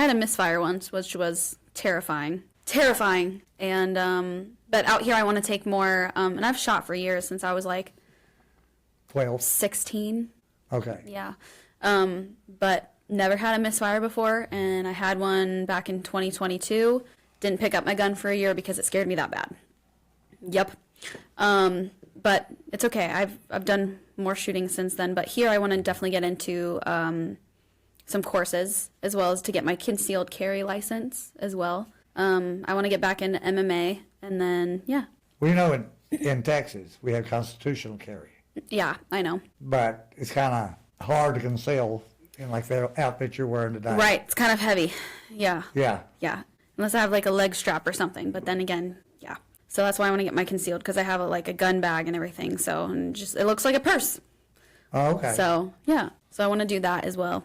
had a Misfire once, which was terrifying. And, but out here I want to take more, and I've shot for years since I was like 12. 16. Okay. Yeah. But never had a Misfire before, and I had one back in 2022. Didn't pick up my gun for a year because it scared me that bad. Yep. But it's okay. I've done more shooting since then, but here I want to definitely get into some courses, as well as to get my concealed carry license as well. I want to get back into MMA, and then, yeah. We know in Texas we have constitutional carry. Yeah, I know. But it's kind of hard to conceal in like the outfit you're wearing today. Right, it's kind of heavy. Yeah. Yeah. Yeah. Unless I have like a leg strap or something, but then again, yeah. So that's why I want to get my concealed, because I have like a gun bag and everything. So, and just, it looks like a purse. Oh, okay. So, yeah. So I want to do that as well.